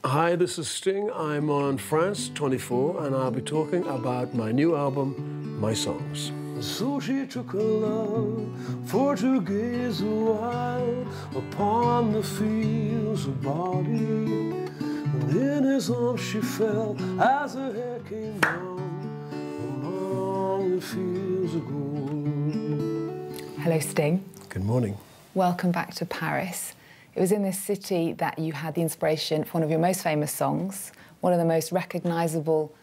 Hi, this is Sting. I'm on France 24, and I'll be talking about my new album, My Songs. So she took a love for to gaze a while upon the fields of Barbie, and in his arms she fell as her hair came down among the fields of gold. Hello, Sting. Good morning. Welcome back to Paris. It was in this city that you had the inspiration for one of your most famous songs, one of the most recognisable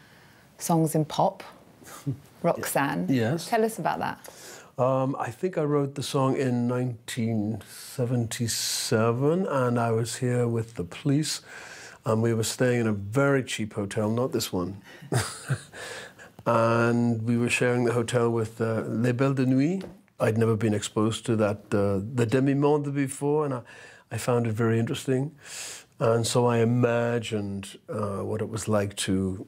songs in pop, Roxanne. Yes. Tell us about that. I think I wrote the song in 1977, and I was here with the police, and we were staying in a very cheap hotel, not this one. And we were sharing the hotel with Les Belles de Nuit. I'd never been exposed to that, the demi-monde before, and I found it very interesting. And so I imagined what it was like to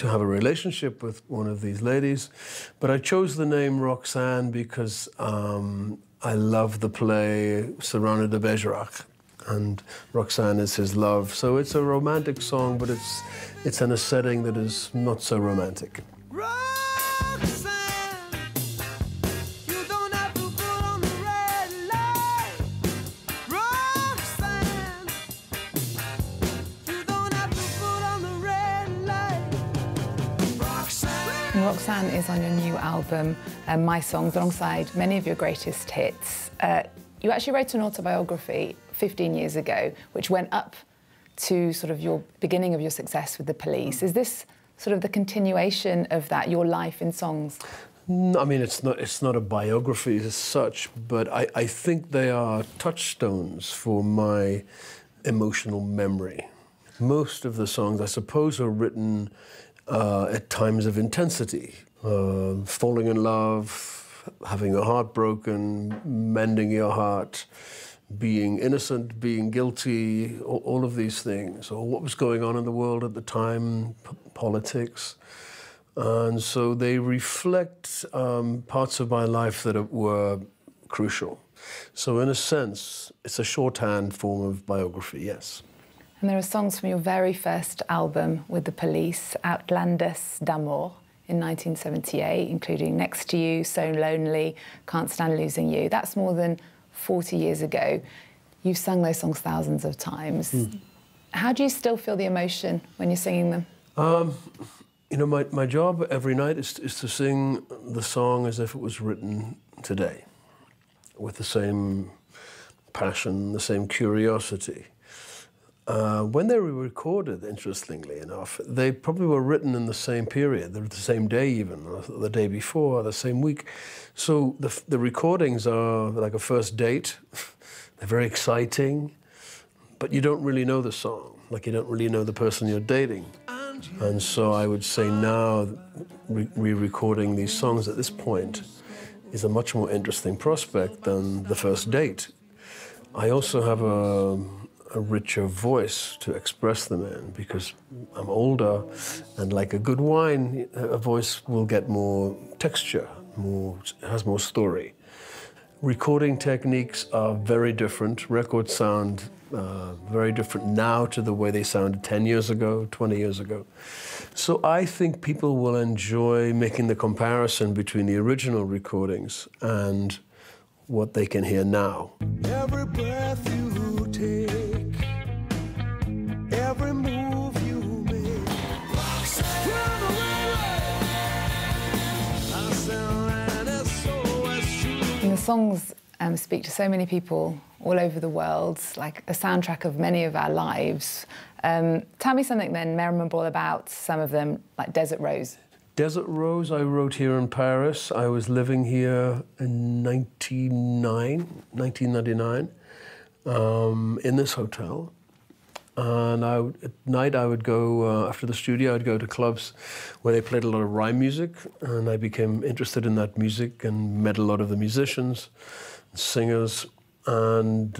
have a relationship with one of these ladies. But I chose the name Roxanne because I love the play Cyrano de Bergerac, and Roxanne is his love. So it's a romantic song, but it's in a setting that is not so romantic. And Roxanne is on your new album, My Songs, alongside many of your greatest hits. You actually wrote an autobiography 15 years ago, which went up to sort of your beginning of your success with the police. Is this sort of the continuation of that, your life in songs? No, I mean, it's not a biography as such, but I think they are touchstones for my emotional memory. Most of the songs, I suppose, are written at times of intensity, falling in love, having a heart broken, mending your heart, being innocent, being guilty, all of these things, or what was going on in the world at the time, politics. And so they reflect parts of my life that were crucial. So in a sense, it's a shorthand form of biography, yes. And there are songs from your very first album with the police, Landis, dAmour, in 1978, including Next to You, So Lonely, Can't Stand Losing You. That's more than 40 years ago. You've sung those songs thousands of times. How do you still feel the emotion when you're singing them? You know, my job every night is to sing the song as if it was written today, with the same passion, the same curiosity. When they were recorded, interestingly enough, they probably were written in the same period, the same day even, or the day before, or the same week. So the recordings are like a first date. They're very exciting, but you don't really know the song, like you don't really know the person you're dating. And so I would say now, re-recording these songs at this point is a much more interesting prospect than the first date. I also have a richer voice to express them in because I'm older, and like a good wine, a voice will get more texture, has more story. Recording techniques are very different. Records sound very different now to the way they sounded 10 years ago, 20 years ago. So I think people will enjoy making the comparison between the original recordings and what they can hear now. Every breath you take, every move you make. And the songs speak to so many people all over the world, like a soundtrack of many of our lives. Tell me something then memorable about some of them, like Desert Rose. Desert Rose I wrote here in Paris. I was living here in 1999 in this hotel. And at night I would go, after the studio, I'd go to clubs where they played a lot of rhyme music, and I became interested in that music and met a lot of the musicians, singers, and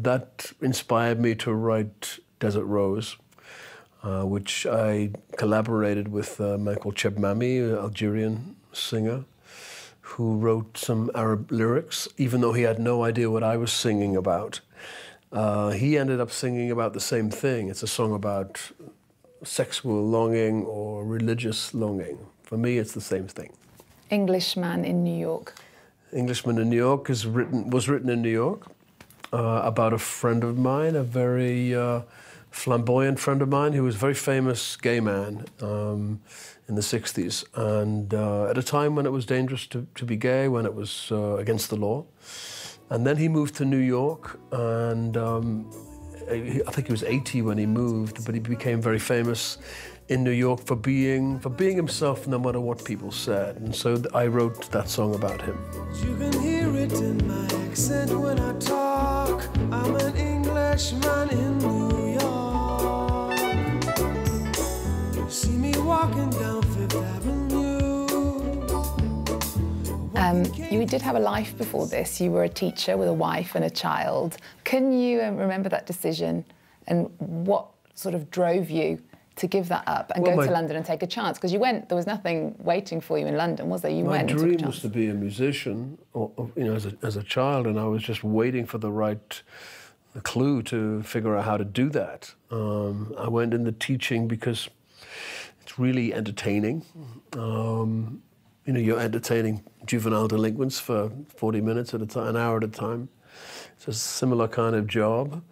that inspired me to write Desert Rose, which I collaborated with a man called Cheb Mami, an Algerian singer, who wrote some Arab lyrics, even though he had no idea what I was singing about. He ended up singing about the same thing. It's a song about sexual longing or religious longing. For me, it's the same thing. Englishman in New York. Englishman in New York was written in New York about a friend of mine, a very flamboyant friend of mine who was a very famous gay man in the 60s, and at a time when it was dangerous to be gay, when it was against the law. And then he moved to New York, and I think he was 80 when he moved, but he became very famous in New York for being himself no matter what people said. And so I wrote that song about him. You can hear it in my accent when I talk. I'm an Englishman in New York. You see me walking down Fifth Avenue. You did have a life before this. You were a teacher with a wife and a child. Can you remember that decision, and what sort of drove you to give that up and go to London and take a chance? Because you went, there was nothing waiting for you in London, was there? You went and took a chance. My dream was to be a musician, as a child, and I was just waiting for the right clue to figure out how to do that. I went into teaching because it's really entertaining. You're entertaining juvenile delinquents for 40 minutes at a time, an hour at a time. It's a similar kind of job.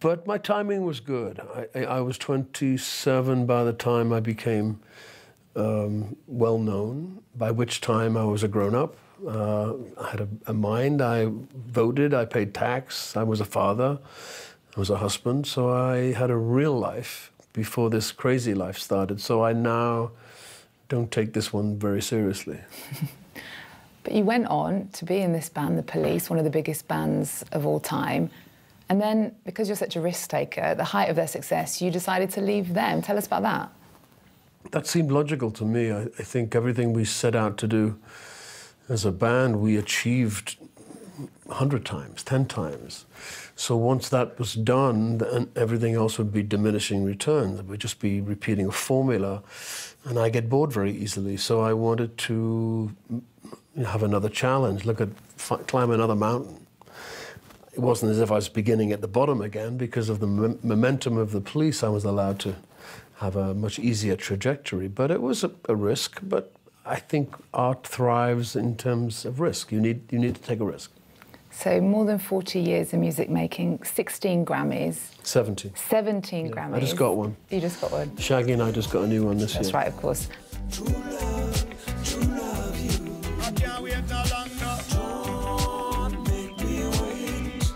But my timing was good. I was 27 by the time I became well known, by which time I was a grown-up. I had a mind, I voted, I paid tax, I was a father, I was a husband, so I had a real life before this crazy life started. So I now don't take this one very seriously. But you went on to be in this band, The Police, one of the biggest bands of all time. And then, because you're such a risk taker, at the height of their success, you decided to leave them. Tell us about that. That seemed logical to me. I think everything we set out to do as a band, we achieved 100 times, 10 times. So once that was done, then everything else would be diminishing returns. It would just be repeating a formula, and I get bored very easily. So I wanted to have another challenge, climb another mountain. It wasn't as if I was beginning at the bottom again. Because of the momentum of The Police, I was allowed to have a much easier trajectory. But it was a risk, but I think art thrives in terms of risk. You need to take a risk. So more than 40 years in music making, 16 Grammys. 17. 17 yeah, Grammys. I just got one. You just got one. Shaggy and I just got a new one this year. That's right, of course. True love you. I can't wait no longer. Don't make me wait.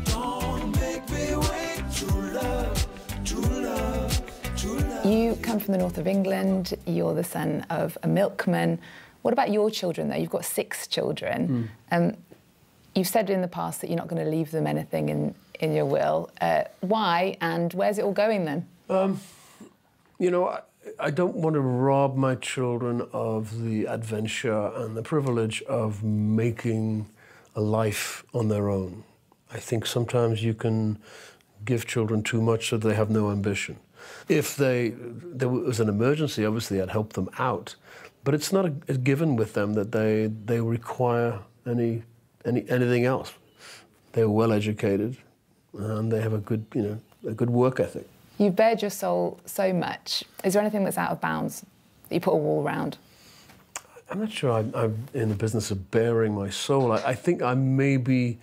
Don't make me wait. True love, true love, true love. You come from the north of England. You're the son of a milkman. What about your children, though? You've got 6 children. You've said in the past that you're not going to leave them anything in your will. Why, and where's it all going then? I don't want to rob my children of the adventure and the privilege of making a life on their own. I think sometimes you can give children too much so they have no ambition. If there was an emergency, obviously I'd help them out. But it's not a given with them that they require anything else. They're well educated and they have a good work ethic. You've bared your soul so much. Is there anything that's out of bounds that you put a wall around? I'm not sure I'm in the business of bearing my soul. I think I maybe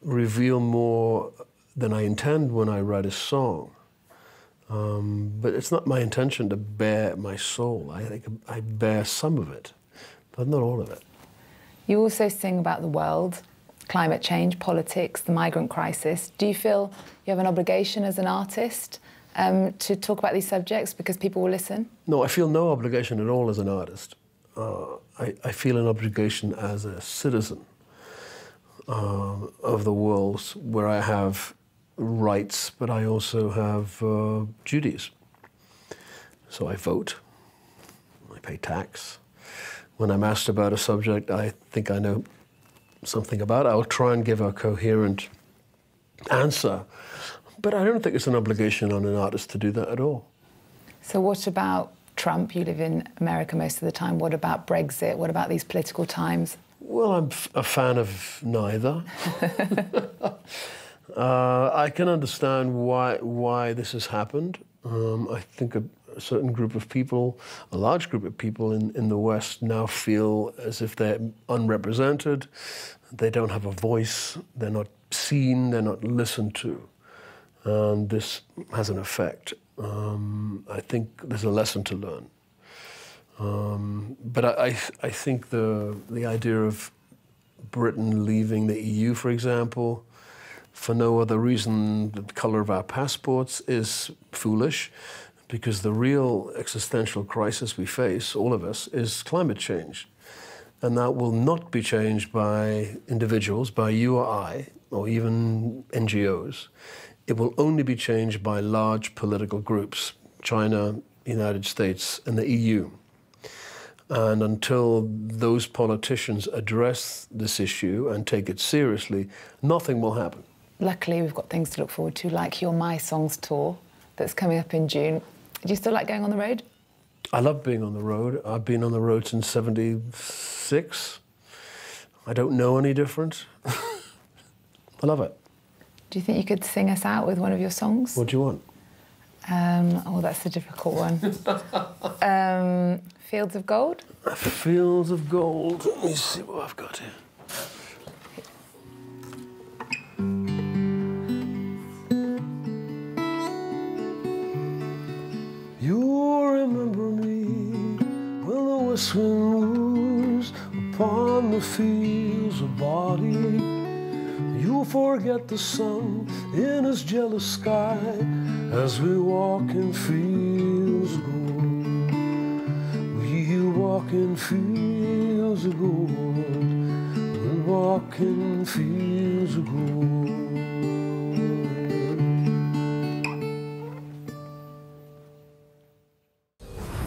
reveal more than I intend when I write a song. But it's not my intention to bear my soul. I think I bear some of it, but not all of it. You also sing about the world, climate change, politics, the migrant crisis. Do you feel you have an obligation as an artist to talk about these subjects because people will listen? No, I feel no obligation at all as an artist. I feel an obligation as a citizen of the world, where I have rights, but I also have duties. So I vote, I pay tax. When I'm asked about a subject I think I know something about, I'll try and give a coherent answer. But I don't think it's an obligation on an artist to do that at all. So what about Trump? You live in America most of the time. What about Brexit? What about these political times? Well, I'm a fan of neither. I can understand why this has happened. I think a certain group of people, a large group of people in the West now feel as if they're unrepresented. They don't have a voice. They're not seen. They're not listened to. And this has an effect. I think there's a lesson to learn. But I think the idea of Britain leaving the EU, for example, for no other reason than the colour of our passports, is foolish, because the real existential crisis we face, all of us, is climate change. And that will not be changed by individuals, by you or I, or even NGOs. It will only be changed by large political groups, China, United States, and the EU. And until those politicians address this issue and take it seriously, nothing will happen. Luckily, we've got things to look forward to, like your My Songs tour that's coming up in June. Do you still like going on the road? I love being on the road. I've been on the road since '76. I don't know any different. I love it. Do you think you could sing us out with one of your songs? What do you want? Oh, that's a difficult one. Fields of Gold? Fields of Gold. Let me see what I've got here. You remember me when the west wind moves upon the fields of body. You forget the sun in his jealous sky as we walk in fields of gold. We walk in fields of gold. We walk in fields of gold.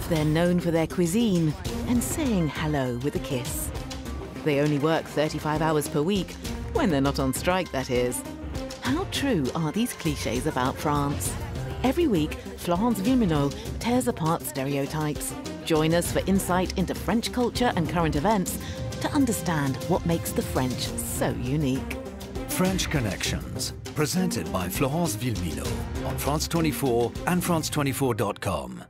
They're known for their cuisine and saying hello with a kiss. They only work 35 hours per week, when they're not on strike, that is. How true are these clichés about France? Every week, Florence Villeminot tears apart stereotypes. Join us for insight into French culture and current events to understand what makes the French so unique. French Connections, presented by Florence Villeminot on France 24 and France24.com.